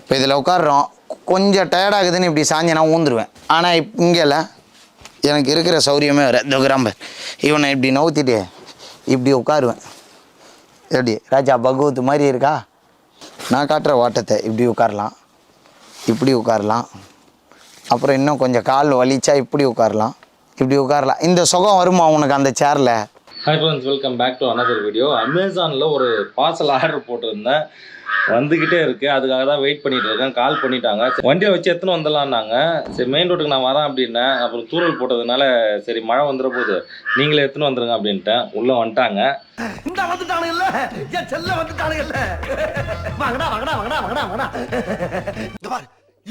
இப்போ இதில் உட்காடுறோம், கொஞ்சம் டயர்டாகுதுன்னு இப்படி சாஞ்சனா ஊந்துருவேன். ஆனால் இங்கேல எனக்கு இருக்கிற சௌரியமே வேறு. இந்த கிராம்பர் இவனை இப்படி நவுத்திட்டு இப்படி உட்காருவேன். எப்படி ராஜா பகவத் மாதிரி இருக்கா? நான் காட்டுற ஓட்டத்தை இப்படி உட்காரலாம், இப்படி உட்காரலாம், அப்புறம் இன்னும் கொஞ்சம் கால் வலிச்சா இப்படி உட்காரலாம், இப்படி உட்காரலாம். இந்த சுகம் வருமா உனக்கு அந்த சேரில்? Hi friends, welcome back to another video. அமேசானில் ஒரு பார்சல் ஆர்டர் போட்டிருந்தேன், வந்துக்கிட்டே இருக்குது. அதுக்காக தான் வெயிட் பண்ணிகிட்டு இருக்கேன். கால் பண்ணிட்டாங்க, வண்டியை வச்சு எடுத்துன்னு வந்துடலான்னாங்க. சரி மெயின் ரோட்டுக்கு நான் வரேன் அப்படின்னேன். அப்புறம் தூரல் போட்டதுனால சரி மழை வந்துட போகுது, நீங்களே எடுத்துன்னு வந்துடுங்க அப்படின்ட்டேன். உள்ளே வந்துட்டாங்க.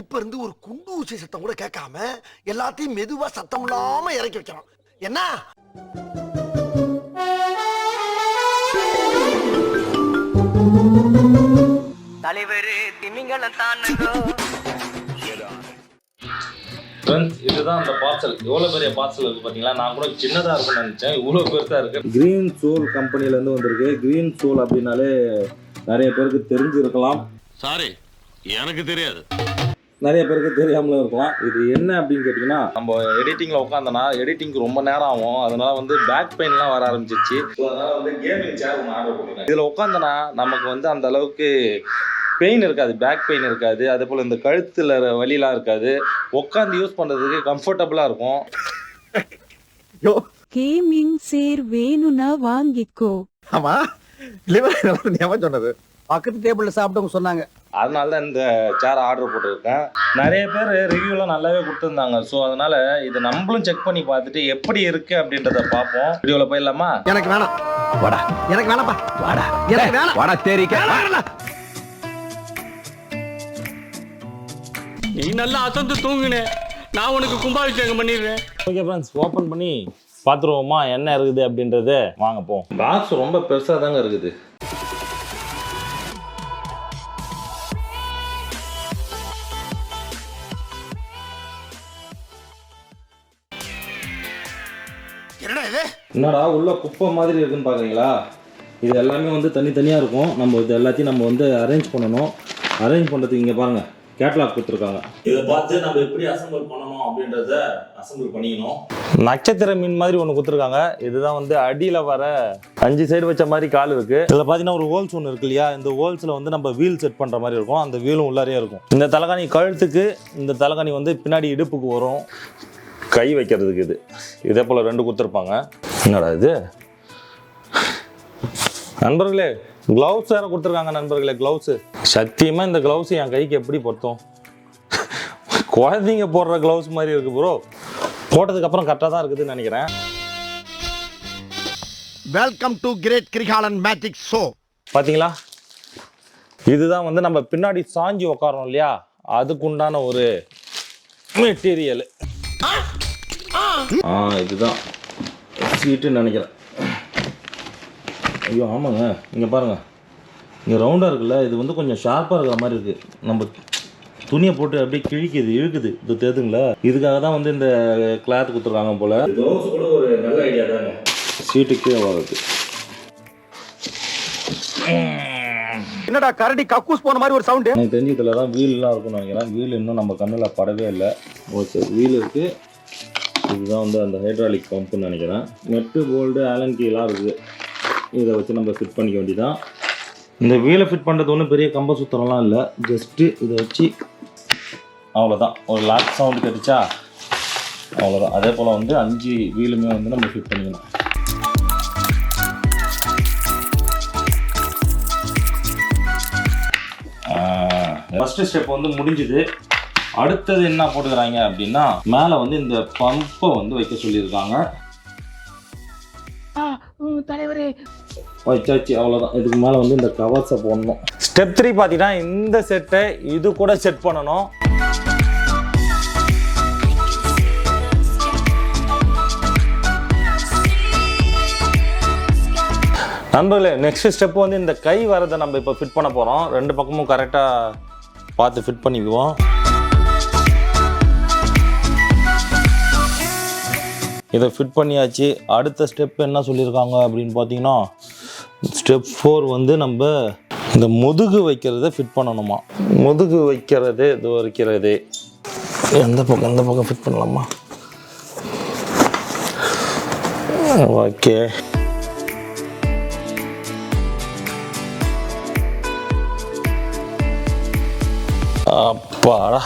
இப்ப இருந்து ஒரு குண்டு ஊசி சத்தம் கூட கேட்காம எல்லாத்தையும் மெதுவா சத்தம் இல்லாம இறக்கி வைக்கிறோம். என்ன தலைவர் திமிங்கலம் தானுங்கோ. ஃப்ரெண்ட்ஸ், இதுதான் அந்த பார்சல். எவ்வளோ பெரிய பார்சல் இருக்குது பார்த்தீங்களா? நான் கூட சின்னதாக இருக்குன்னு நினச்சேன், இவ்வளோ பெருசாக இருக்குது. க்ரீன் சோல் கம்பெனிலேருந்து வந்திருக்கு. க்ரீன் சோல் அப்படின்னாலே நிறைய பேருக்கு தெரிஞ்சிருக்கலாம். சாரி, எனக்கு தெரியாது. நிறைய பேருக்கு தெரியாமலும் இருக்கலாம். இது என்ன அப்படின்னு கேட்டிங்கன்னா, நம்ம எடிட்டிங்கில் உட்காந்தோன்னா எடிட்டிங்க்கு ரொம்ப நேரம் ஆகும். அதனால வந்து பேக் பெயின்லாம் வர ஆரம்பிச்சிச்சு. அதனால் வந்து கேமிங் சேர் ஒன்று ஆர்டர் பண்ணிருக்கேன். இதில் உட்காந்தோன்னா நமக்கு வந்து அந்த அளவுக்கு பெயின் இருக்காது, பேக் பெயின் இருக்காது. அதே போல் இந்த கழுத்தில் வலிலாம் இருக்காது. உட்காந்து யூஸ் பண்ணுறதுக்கு கம்ஃபர்டபுளாக இருக்கும். கேமிங் சேர் வேணும்னா வாங்கிக்கோ. ஆமா லிவர் சொன்னது பக்கத்து டேபிள்ல சாப்பிட்டவங்க சொன்னாங்க. அதனால தான் இந்த சேர் ஆர்டர் போட்டிருக்கேன். நிறைய பேர் ரிவ்யூலாம் நல்லாவே கொடுத்துருந்தாங்க. ஸோ அதனால இதை நம்மளும் செக் பண்ணி பார்த்துட்டு எப்படி இருக்கு அப்படின்றத பார்ப்போம். வீடியோவில் போயிடலாமா? எனக்கு வேணாம் வாடா, எனக்கு வேணாம்ப்பா வாடா, எனக்கு வேணாம் வாடா, தேரிக்க. நீ நல்லா அசந்து தூங்குனே, நான் உனக்கு கும்பாபிஷேகம் பண்ணிடுறேன். ஓகே ஃப்ரெண்ட்ஸ், ஓப்பன் பண்ணி பார்த்துருவோமா என்ன இருக்குது அப்படின்றது. வாங்க போ. பாக்ஸ் ரொம்ப பெருசாக தாங்க இருக்குது. என்னடா உள்ள குப்பை மாதிரி இருக்குன்னு பார்க்குறீங்களா? இது எல்லாமே வந்து தனித்தனியாக இருக்கும். நம்ம இது எல்லாத்தையும் நம்ம வந்து அரேஞ்ச் பண்ணணும். அரேஞ்ச் பண்ணுறதுக்கு இங்கே பாருங்கள், கேட்லாக் கொடுத்துருக்காங்க. இதை பார்த்து நம்ம எப்படி அசம்பிள் பண்ணணும் அப்படின்றத அசம்பிள் பண்ணிக்கணும். நட்சத்திர மீன் மாதிரி ஒன்று கொடுத்துருக்காங்க. இதுதான் வந்து அடியில் வர 5 சைடு வச்ச மாதிரி கால் இருக்குது. இதில் பார்த்தீங்கன்னா ஒரு ஹோல்ஸ் ஒன்று இருக்கு இல்லையா? இந்த ஹோல்ஸில் வந்து நம்ம வீல் செட் பண்ணுற மாதிரி இருக்கும். அந்த வீலும் உள்ளாரே இருக்கும். இந்த தலைகாணி கழுத்துக்கு, இந்த தலைகாணி வந்து பின்னாடி இடுப்புக்கு வரும், கை வைக்கிறதுக்கு. இது இதே போல் 2 கொடுத்துருப்பாங்க. என்னடா இது நண்பர்களே? க்ளவுஸ் வேறு கொடுத்துருக்காங்க நண்பர்களே. க்ளவுஸு சத்தியமாக இந்த க்ளவுஸ் என் கைக்கு எப்படி பொருத்தம்? குழந்தைங்க போடுற க்ளவுஸ் மாதிரி இருக்குது ப்ரோ. போட்டதுக்கப்புறம் கரெக்டாக தான் இருக்குதுன்னு நினைக்கிறேன். Welcome to great Kirikalan magic show. பார்த்தீங்களா? இதுதான் வந்து நம்ம பின்னாடி சாஞ்சி உட்காரோம் இல்லையா, அதுக்குண்டான ஒரு மெட்டீரியல். இதுதான் சீட்டுன்னு நினைக்கிறேன். ஐயோ ஆமாங்க, இங்கே பாருங்கள், இங்கே ரவுண்டாக இருக்குல்ல, இது வந்து கொஞ்சம் ஷார்ப்பாக இருக்கிற மாதிரி இருக்குது. நம்ம துணியை போட்டு அப்படியே கிழிக்குது, இழுக்குது. இது தெரியுதுங்களா? இதுக்காக தான் வந்து இந்த கிளாத் கொடுத்துருக்காங்க போல். க்ளவுஸ் கூட ஒரு நல்ல ஐடியா தாங்க. சீட்டுக்கு வருது. என்னடா கரடி கக்கூஸ் போன மாதிரி ஒரு சவுண்டு. எனக்கு தெரிஞ்சு இதில் தான் வீல்லாம் இருக்குன்னு நினைக்கிறேன். வீல் இன்னும் நம்ம கண்ணில் படவே இல்லை. ஓகே, வீல் இருக்குது. இதுதான் வந்து அந்த ஹைட்ராலிக் பம்புன்னு நினைக்கிறேன். நெட்டு, போல்டு, ஆலன் கீலாம் இருக்குது. இதை வச்சு நம்ம ஃபிட் பண்ணிக்க வேண்டியதான். இந்த வீலை ஃபிட் பண்ணுறது ஒன்றும் பெரிய கம்ப சுத்தரம்லாம் இல்லை. ஜஸ்ட்டு இதை வச்சு அவ்வளோதான். ஒரு லாக் சவுண்டு கிடைச்சா அவ்வளோதான். அதே போல் வந்து 5 வீலுமே வந்து நம்ம ஃபிட் பண்ணிக்கணும். ஃபஸ்ட்டு ஸ்டெப் வந்து முடிஞ்சுது. அடுத்தது என்ன போட்டுக்கிறாங்க அப்படின்னா, மேலே வந்து இந்த பம்பை வந்து வைக்க சொல்லியிருக்காங்க. தலைவரே வச்சாச்சு, அவ்வளோதான். இதுக்கு மேலே வந்து இந்த கவர்ஸை போடணும். ஸ்டெப் 3 பார்த்தீங்கன்னா இந்த செட்டை இது கூட செட் பண்ணணும். நண்பர்களே, நெக்ஸ்ட் ஸ்டெப் வந்து இந்த கை வரதை நம்ம இப்போ ஃபிட் பண்ண போகிறோம். 2 பக்கமும் கரெக்டாக பார்த்து ஃபிட் பண்ணிக்குவோம். இதை ஃபிட் பண்ணியாச்சு. அடுத்த ஸ்டெப் என்ன சொல்லியிருக்காங்க அப்படின்னு பார்த்தீங்கன்னா, ஸ்டெப் 4 வந்து நம்ம இந்த முதுகு வைக்கிறத ஃபிட் பண்ணணுமா? முதுகு வைக்கிறது இது வைக்கிறது எந்த பக்கம் ஃபிட் பண்ணலாமா? ஓகே, அப்பாடா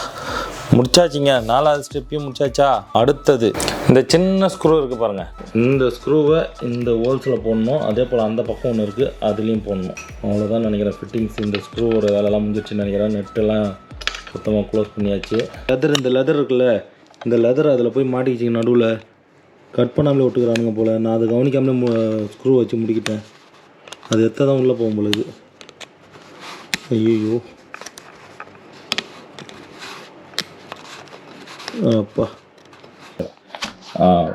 முடிச்சாச்சிங்க. 4வது ஸ்டெப்பையும் முடிச்சாச்சா? அடுத்தது இந்த சின்ன ஸ்க்ரூ இருக்குது பாருங்கள், இந்த ஸ்க்ரூவை இந்த ஹோல்ஸில் போடணும். அதே போல் அந்த பக்கம் ஒன்று இருக்குது, அதுலேயும் போடணும். அவ்வளோதான் நினைக்கிறேன் ஃபிட்டிங்ஸ். இந்த ஸ்க்ரூவோட வேலைலாம் முடிஞ்சிச்சுன்னு நினைக்கிறேன். நெட்டெல்லாம் சுத்தமாக க்ளோஸ் பண்ணியாச்சு. இந்த லெதர் இருக்குல்ல, இந்த லெதர் அதில் போய் மாட்டிக்கிச்சிங்க நடுவில். கட் பண்ணாமலே விட்டுக்கிறானுங்க போல். நான் அதை கவனிக்காமலே ஸ்க்ரூ வச்சு முடிக்கிட்டேன். அது எத்த தான் உள்ளே போகும் போல இது. ஐயோ அப்பா.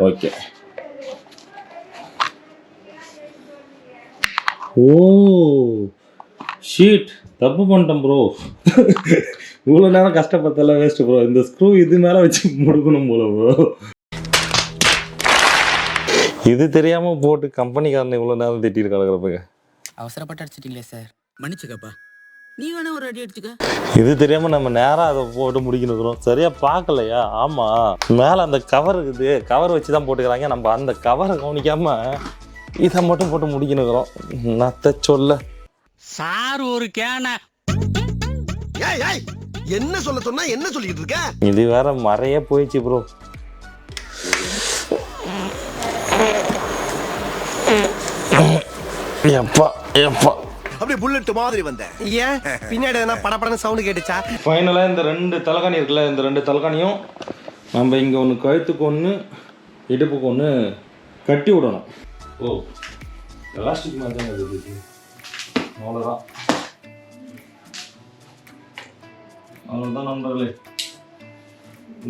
ஓகே. ஓ ஷீட், தப்பு பண்ணிட்டேன் ப்ரோ. இவ்வளோ நேரம் கஷ்டப்பட்டெல்லாம் வேஸ்ட்டு ப்ரோ. இந்த ஸ்க்ரூ இது மேலே வச்சு முடுக்கணும் போல ப்ரோ. இது தெரியாமல் போட்டு கம்பெனிக்காரனை இவ்வளோ நேரம் திட்டிட்டு கிடக்குறப்பங்க. அவசரப்பட்டு அடிச்சிட்டிங்களே சார், மன்னிச்சுக்கப்பா. நீ வேணா ஒரு அடி அடிச்சுக்க. இது தெரியாமல் நம்ம நேராக அதை போட்டு முடிக்கணுக்கிறோம். சரியாக பார்க்கலையா? ஆமாம், மேலே அந்த கவர் இருக்குது, கவர் வச்சு தான் போட்டுக்கிறாங்க. நம்ம அந்த கவரை கவனிக்காமல் இதை மட்டும் போட்டு முடிக்கணுக்கிறோம். நத்த சொல்ல சார் ஒரு கேன என்ன சொல்ல சொன்னா என்ன சொல்லிட்டு இருக்க? இது வேற மறைய போயிடுச்சு ப்ரோ. எப்பா எப்பா அப்படியே புல்லட் மாதிரி வந்தேன். ஏன் பின்னாடி எதனா படபடன்னு சவுண்ட் கேட்டுச்சா? ஃபைனலாக இந்த 2 தலகாணி இருக்குல்ல, இந்த 2 தலகாணியும் நம்ம இங்கே ஒன்று கழுத்துக்கு ஒன்று இடுப்புக்கு ஒன்று கட்டி விடணும். ஓ எலாஸ்டிக் மாதிரி தான் இருக்குது. அவ்வளோதான் அவ்வளோதான் நண்பர்களே.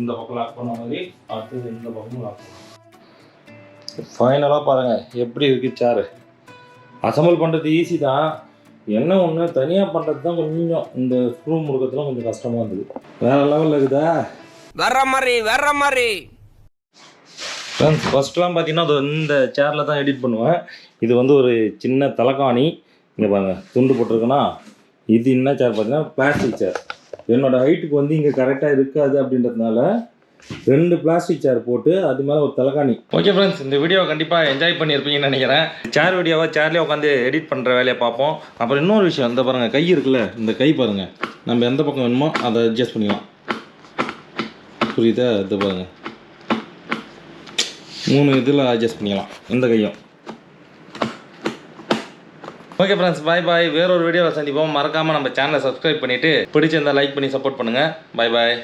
இந்த பக்கம் லாக் பண்ண மாதிரி அடுத்தது இந்த பக்கமும் லாக் பண்ணணும். ஃபைனலாக பாருங்கள் எப்படி இருக்குது சேரு. அசம்பிள் பண்ணுறது ஈஸி தான். என்ன ஒன்று தனியாக பண்ணுறது தான் கொஞ்சம் இந்த ஸ்க்ரூ முறுக்கத்துலாம் கொஞ்சம் கஷ்டமாக இருந்தது. வேறு லெவலில் இருக்குதா? வர்ற மாதிரி ஃப்ரெண்ட்ஸ் ஃபஸ்ட்லாம் பார்த்தீங்கன்னா அது இந்த சேரில் தான் எடிட் பண்ணுவேன். இது வந்து ஒரு சின்ன தலகாணி. இங்கே பாருங்கள் துண்டு போட்டிருக்கேன்னா, இது என்ன சேர் பார்த்தீங்கன்னா பிளாஸ்டிக் சேர். என்னோடய ஹைட்டுக்கு வந்து இங்கே கரெக்டாக இருக்காது அப்படின்றதுனால 2 பிளாஸ்டிக் சேர் போட்டு அது மேலே ஒரு தலகாணி. ஓகே ஃப்ரெண்ட்ஸ், இந்த வீடியோவை கண்டிப்பாக என்ஜாய் பண்ணியிருப்பீங்கன்னு நினைக்கிறேன். சேர் வீடியோவை சேர்லேயே உட்காந்து எடிட் பண்ணுற வேலையை பார்ப்போம். அப்புறம் இன்னொரு விஷயம், இந்த பாருங்கள் கை இருக்குல்ல, இந்த கை பாருங்கள், நம்ம எந்த பக்கம் வேணுமோ அதை அட்ஜஸ்ட் பண்ணிக்கலாம். புரியுதா? இது பாருங்கள் 3 இதில் அட்ஜஸ்ட் பண்ணிக்கலாம் இந்த கையும். ஓகே ஃப்ரெண்ட்ஸ், பாய் பாய். வேறொரு வீடியோவில் சந்திப்போம். மறக்காமல் நம்ம சேனலை சப்ஸ்கிரைப் பண்ணிவிட்டு பிடிச்சிருந்தால் லைக் பண்ணி சப்போர்ட் பண்ணுங்கள். பாய் பாய்.